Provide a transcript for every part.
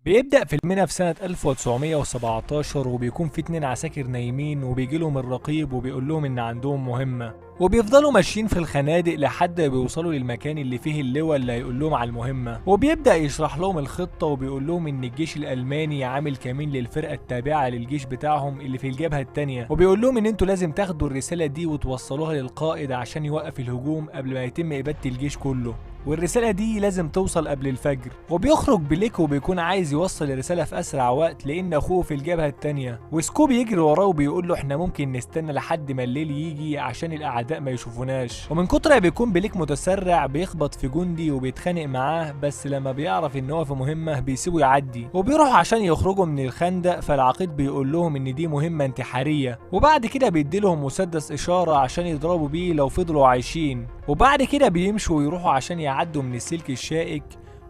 بيبدأ فيلمنا في سنة 1917 وبيكون في اتنين عساكر نايمين وبيجيلهم الرقيب وبيقول لهم إن عندهم مهمة، وبيفضلوا ماشيين في الخنادق لحد ما بيوصلوا للمكان اللي فيه اللواء اللي هيقول لهم على المهمة، وبيبدأ يشرح لهم الخطة وبيقول لهم إن الجيش الألماني عامل كمين للفرقة التابعة للجيش بتاعهم اللي في الجبهة التانية، وبيقول لهم إن انتوا لازم تاخدوا الرسالة دي وتوصلوها للقائد عشان يوقف الهجوم قبل ما يتم إبادة الجيش كله، والرسالة دي لازم توصل قبل الفجر. وبيخرج بليك وبيكون عايز يوصل الرسالة في أسرع وقت لأن أخوه في الجبهة التانية، وسكوب يجري وراه وبيقول له احنا ممكن نستنى لحد ما الليل يجي عشان الأعداء ما يشوفوناش. ومن كتر ما بيكون بليك متسرع بيخبط في جندي وبيتخانق معاه، بس لما بيعرف ان هو في مهمة بيسيبه يعدي وبيروح عشان يخرجوا من الخندق. فالعقيد بيقول لهم ان دي مهمة انتحارية، وبعد كده بيديلهم مسدس إشارة عشان يضربوا بيه لو فضلوا عايشين، وبعد كده بيمشوا ويروحوا عشان يعدوا من السلك الشائك،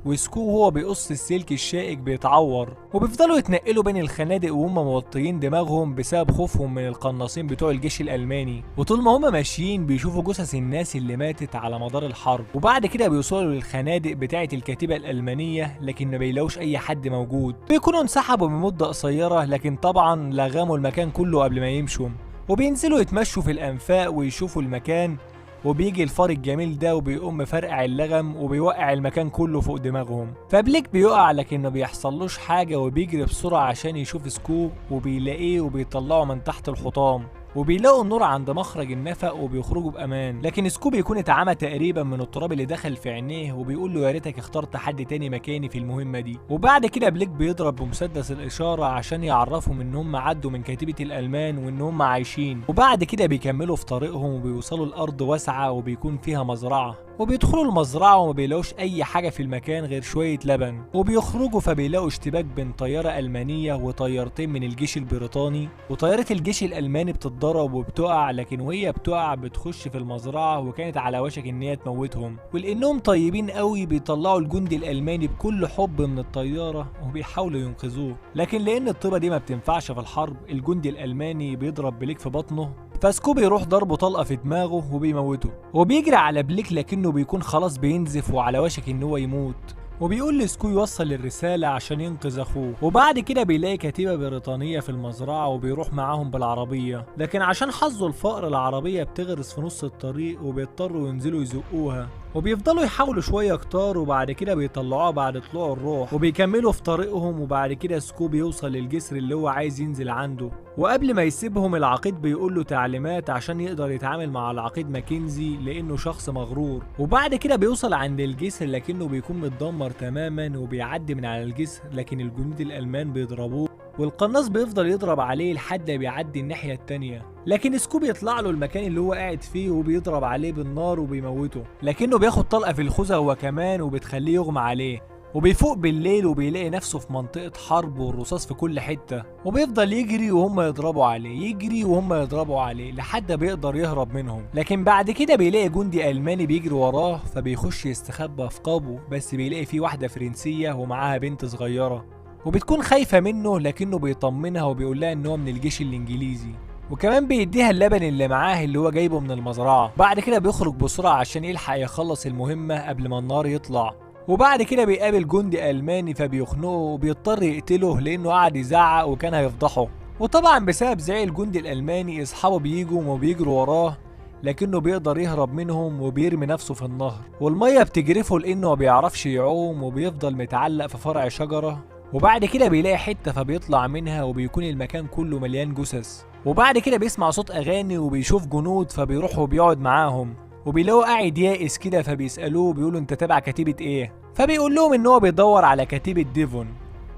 وسكو هو بيقص السلك الشائك بيتعور، وبيفضلوا يتنقلوا بين الخنادق وهم موطيين دماغهم بسبب خوفهم من القناصين بتوع الجيش الألماني. وطول ما هم ماشيين بيشوفوا جثث الناس اللي ماتت على مدار الحرب، وبعد كده بيوصلوا للخنادق بتاعة الكتيبة الألمانية لكن ما بيلاقوش أي حد موجود. بيكونوا انسحبوا بمدة قصيرة لكن طبعا لغموا المكان كله قبل ما يمشوا، وبينزلوا يتمشوا في الأنفاق ويشوفوا المكان، وبيجي الفار الجميل ده وبيقوم مفرقع اللغم وبيوقع المكان كله فوق دماغهم. فبليك بيقع لكن ما بيحصلوش حاجه وبيجري بسرعه عشان يشوف سكوب، وبيلاقيه وبيطلعه من تحت الحطام، وبيلاقوا النور عند مخرج النفق وبيخرجوا بامان. لكن سكوب بيكون اتعمى تقريبا من التراب اللي دخل في عينيه وبيقول له يا ريتك اخترت حد تاني مكاني في المهمه دي. وبعد كده بليك بيضرب بمسدس الاشاره عشان يعرفهم ان هم عدوا من كتيبه الالمان وان هم عايشين، وبعد كده بيكملوا في طريقهم وبيوصلوا الارض واسعه وبيكون فيها مزرعه، وبيدخلوا المزرعه وما بيلاقوش اي حاجه في المكان غير شويه لبن، وبيخرجوا فبيلاقوا اشتباك بين طياره المانيه وطيارتين من الجيش البريطاني، وطياره الجيش الالماني بتتضرب وبتقع، لكن وهي بتقع بتخش في المزرعه وكانت على وشك ان هي تموتهم، ولانهم طيبين قوي بيطلعوا الجندي الالماني بكل حب من الطياره وبيحاولوا ينقذوه. لكن لان الطيبه دي ما بتنفعش في الحرب الجندي الالماني بيضرب بليك في بطنه، فسكوب يروح ضربه طلقه في دماغه وبيموته، وبيجري على بليك لكنه بيكون خلاص بينزف وعلى وشك ان هو يموت، وبيقول لسكو يوصل الرسالة عشان ينقذ اخوه. وبعد كده بيلاقي كتيبة بريطانية في المزرعة وبيروح معاهم بالعربية، لكن عشان حظه الفقر العربية بتغرس في نص الطريق وبيضطروا ينزلوا يزقوها، وبيفضلوا يحاولوا شوية كتار وبعد كده بيطلعوها بعد طلوع الروح، وبيكملوا في طريقهم. وبعد كده سكو بيوصل للجسر اللي هو عايز ينزل عنده، وقبل ما يسيبهم العقيد بيقول له تعليمات عشان يقدر يتعامل مع العقيد ماكنزي لانه شخص مغرور. وبعد كده بيوصل عند الجسر لكنه بيكون متدمر تماما، وبيعدي من على الجسر لكن الجنود الالمان بيضربوه، والقناص بيفضل يضرب عليه لحد ما بيعدي الناحية التانية، لكن سكوب يطلع له المكان اللي هو قاعد فيه وبيضرب عليه بالنار وبيموته، لكنه بياخد طلقة في الخوذة هو كمان وبتخليه يغمى عليه، وبيفوق بالليل وبيلاقي نفسه في منطقة حرب والرصاص في كل حتة، وبيفضل يجري وهم يضربوا عليه، يجري وهم يضربوا عليه لحد بيقدر يهرب منهم. لكن بعد كده بيلاقي جندي ألماني بيجري وراه فبيخش يستخبى في قابو، بس بيلاقي فيه واحدة فرنسية ومعاها بنت صغيرة وبتكون خايفة منه، لكنه بيطمنها وبيقول لها ان هو من الجيش الانجليزي، وكمان بيديها اللبن اللي معاه اللي هو جايبه من المزرعة. بعد كده بيخرج بسرعة عشان يلحق يخلص المهمة قبل ما النهار يطلع، وبعد كده بيقابل جندي ألماني فبيخنقه وبيضطر يقتله لأنه قعد يزعق وكان هيفضحه. وطبعا بسبب زعل الجندي الألماني أصحابه بيجوا وبيجروا وراه، لكنه بيقدر يهرب منهم وبيرمي نفسه في النهر، والمية بتجرفه لأنه ما بيعرفش يعوم وبيفضل متعلق في فرع شجرة. وبعد كده بيلاقي حتة فبيطلع منها وبيكون المكان كله مليان جثث، وبعد كده بيسمع صوت أغاني وبيشوف جنود فبيروح وبيقعد معاهم، وبيلاقوا قاعد يائس كده فبيسألوه بيقولوا انت تبع كتيبة ايه؟ فبيقول لهم ان هو بيدور على كتيبة ديفون،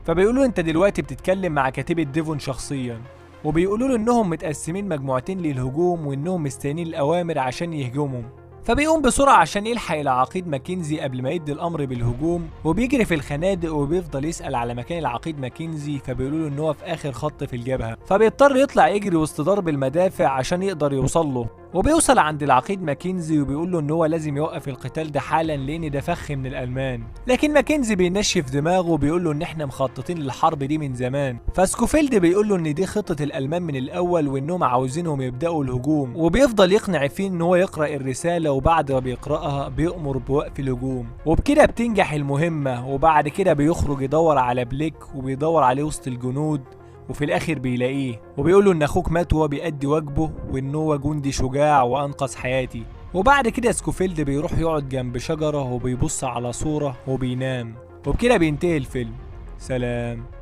فبيقولوا انت دلوقتي بتتكلم مع كتيبة ديفون شخصيا، وبيقولوا له انهم متقسمين مجموعتين للهجوم وانهم مستنيين الاوامر عشان يهجمهم. فبيقوم بسرعة عشان يلحق العقيد ماكنزي قبل ما يدي الامر بالهجوم، وبيجري في الخنادق وبيفضل يسأل على مكان العقيد ماكنزي فبيقولوا له ان هو في اخر خط في الجبهة، فبيضطر يطلع يجري وسط ضرب المدافع عشان يقدر يوصل له. وبيوصل عند العقيد ماكنزي وبيقول له ان هو لازم يوقف القتال ده حالا لان ده فخ من الالمان. لكن ماكنزي بينشف دماغه وبيقول له ان احنا مخططين للحرب دي من زمان. فسكوفيلد بيقول له ان دي خطه الالمان من الاول وانهم عاوزينهم يبداوا الهجوم، وبيفضل يقنع فيه ان هو يقرا الرساله، وبعد ما بيقراها بيأمر بوقف الهجوم. وبكده بتنجح المهمه، وبعد كده بيخرج يدور على بليك وبيدور عليه وسط الجنود، وفي الاخر بيلاقيه وبيقوله ان اخوك مات وهو بيأدي واجبه وان هو جندي شجاع وانقذ حياتي. وبعد كده سكوفيلد بيروح يقعد جنب شجرة وبيبص على صورة وبينام. وبكده بينتهي الفيلم. سلام.